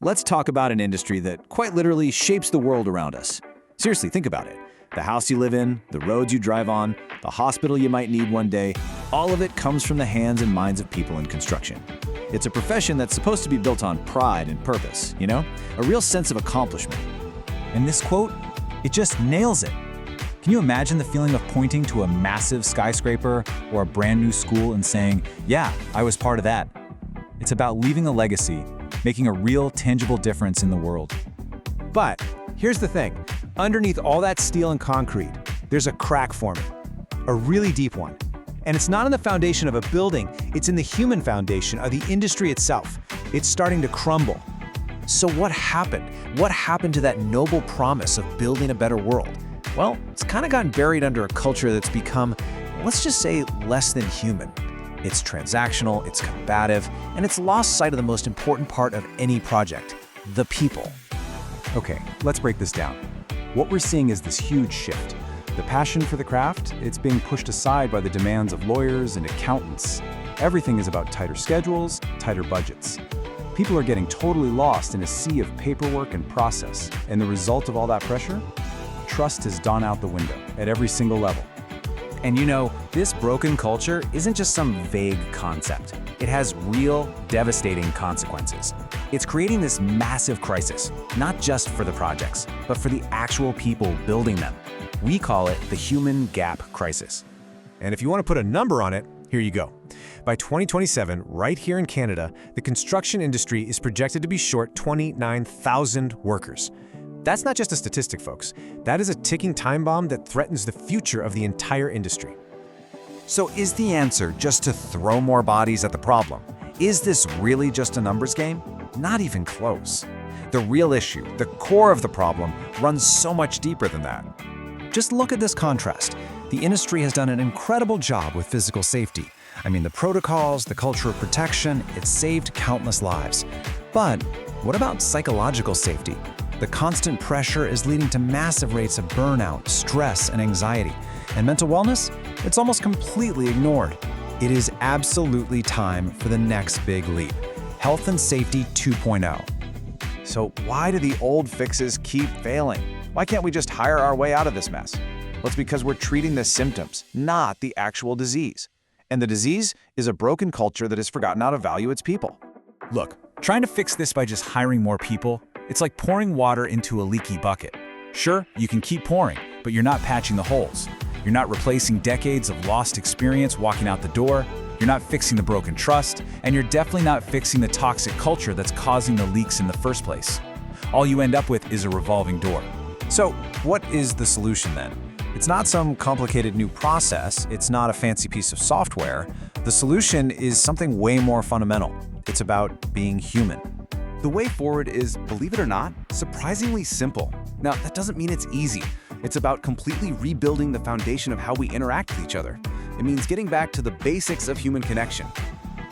Let's talk about an industry that quite literally shapes the world around us. Seriously, think about it. The house you live in, the roads you drive on, the hospital you might need one day, all of it comes from the hands and minds of people in construction. It's a profession that's supposed to be built on pride and purpose, you know? A real sense of accomplishment. And this quote, it just nails it. Can you imagine the feeling of pointing to a massive skyscraper or a brand new school and saying, yeah, I was part of that? It's about leaving a legacy, making a real, tangible difference in the world. But here's the thing. Underneath all that steel and concrete, there's a crack forming, a really deep one. And it's not in the foundation of a building, it's in the human foundation of the industry itself. It's starting to crumble. So what happened? What happened to that noble promise of building a better world? Well, it's kind of gotten buried under a culture that's become, let's just say, less than human. It's transactional, it's combative, and it's lost sight of the most important part of any project, the people. Okay, let's break this down. What we're seeing is this huge shift. The passion for the craft, it's being pushed aside by the demands of lawyers and accountants. Everything is about tighter schedules, tighter budgets. People are getting totally lost in a sea of paperwork and process. And the result of all that pressure? Trust has gone out the window at every single level. And you know, this broken culture isn't just some vague concept. It has real, devastating consequences. It's creating this massive crisis, not just for the projects, but for the actual people building them. We call it the human gap crisis. And if you want to put a number on it, here you go. By 2027, right here in Canada, the construction industry is projected to be short 29,000 workers. That's not just a statistic, folks. That is a ticking time bomb that threatens the future of the entire industry. So is the answer just to throw more bodies at the problem? Is this really just a numbers game? Not even close. The real issue, the core of the problem, runs so much deeper than that. Just look at this contrast. The industry has done an incredible job with physical safety. I mean, the protocols, the culture of protection, it's saved countless lives. But what about psychological safety? The constant pressure is leading to massive rates of burnout, stress, and anxiety. And mental wellness? It's almost completely ignored. It is absolutely time for the next big leap. Health and Safety 2.0. So why do the old fixes keep failing? Why can't we just hire our way out of this mess? Well, it's because we're treating the symptoms, not the actual disease. And the disease is a broken culture that has forgotten how to value its people. Look, trying to fix this by just hiring more people, it's like pouring water into a leaky bucket. Sure, you can keep pouring, but you're not patching the holes. You're not replacing decades of lost experience walking out the door. You're not fixing the broken trust, and you're definitely not fixing the toxic culture that's causing the leaks in the first place. All you end up with is a revolving door. So, what is the solution then? It's not some complicated new process. It's not a fancy piece of software. The solution is something way more fundamental. It's about being human. The way forward is, believe it or not, surprisingly simple. Now, that doesn't mean it's easy. It's about completely rebuilding the foundation of how we interact with each other. It means getting back to the basics of human connection.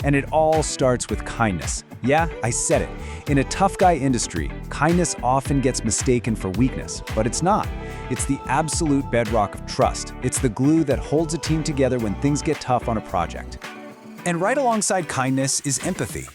And it all starts with kindness. Yeah, I said it. In a tough guy industry, kindness often gets mistaken for weakness, but it's not. It's the absolute bedrock of trust. It's the glue that holds a team together when things get tough on a project. And right alongside kindness is empathy.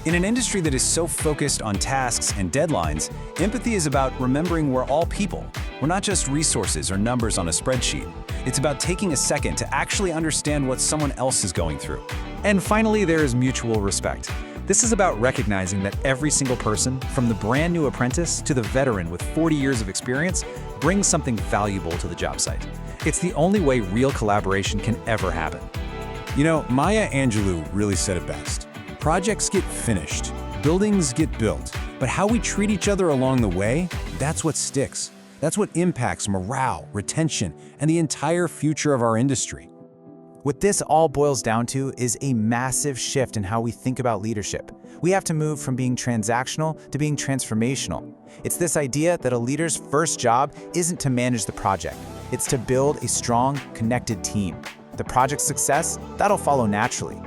In an industry that is so focused on tasks and deadlines, empathy is about remembering we're all people. We're not just resources or numbers on a spreadsheet. It's about taking a second to actually understand what someone else is going through. And finally, there is mutual respect. This is about recognizing that every single person, from the brand new apprentice to the veteran with 40 years of experience, brings something valuable to the job site. It's the only way real collaboration can ever happen. You know, Maya Angelou really said it best. Projects get finished, buildings get built, but how we treat each other along the way, that's what sticks. That's what impacts morale, retention, and the entire future of our industry. What this all boils down to is a massive shift in how we think about leadership. We have to move from being transactional to being transformational. It's this idea that a leader's first job isn't to manage the project. It's to build a strong, connected team. The project's success, that'll follow naturally.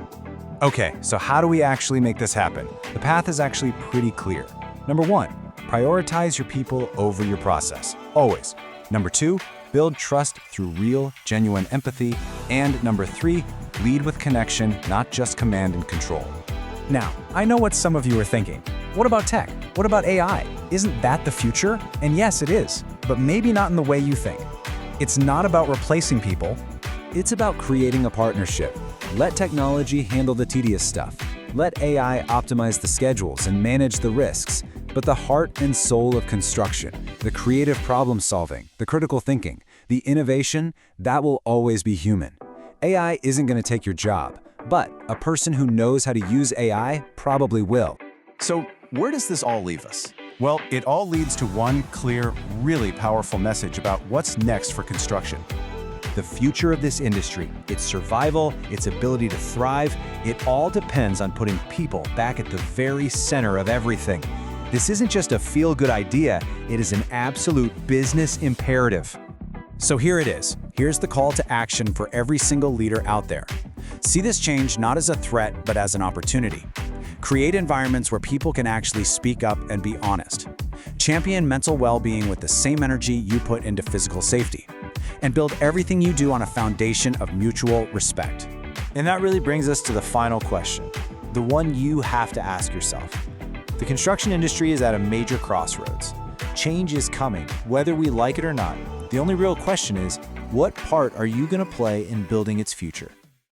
Okay, so how do we actually make this happen? The path is actually pretty clear. Number 1, prioritize your people over your process, always. Number 2, build trust through real, genuine empathy. And number 3, lead with connection, not just command and control. Now, I know what some of you are thinking. What about tech? What about AI? Isn't that the future? And yes, it is, but maybe not in the way you think. It's not about replacing people. It's about creating a partnership. Let technology handle the tedious stuff. Let AI optimize the schedules and manage the risks. But the heart and soul of construction, the creative problem solving, the critical thinking, the innovation, that will always be human. AI isn't going to take your job, but a person who knows how to use AI probably will. So, where does this all leave us? Well, it all leads to one clear, really powerful message about what's next for construction. The future of this industry, its survival, its ability to thrive, it all depends on putting people back at the very center of everything. This isn't just a feel-good idea, it is an absolute business imperative. So here it is. Here's the call to action for every single leader out there. See this change not as a threat, but as an opportunity. Create environments where people can actually speak up and be honest. Champion mental well-being with the same energy you put into physical safety. And build everything you do on a foundation of mutual respect. And that really brings us to the final question, the one you have to ask yourself. The construction industry is at a major crossroads. Change is coming, whether we like it or not. The only real question is, what part are you going to play in building its future?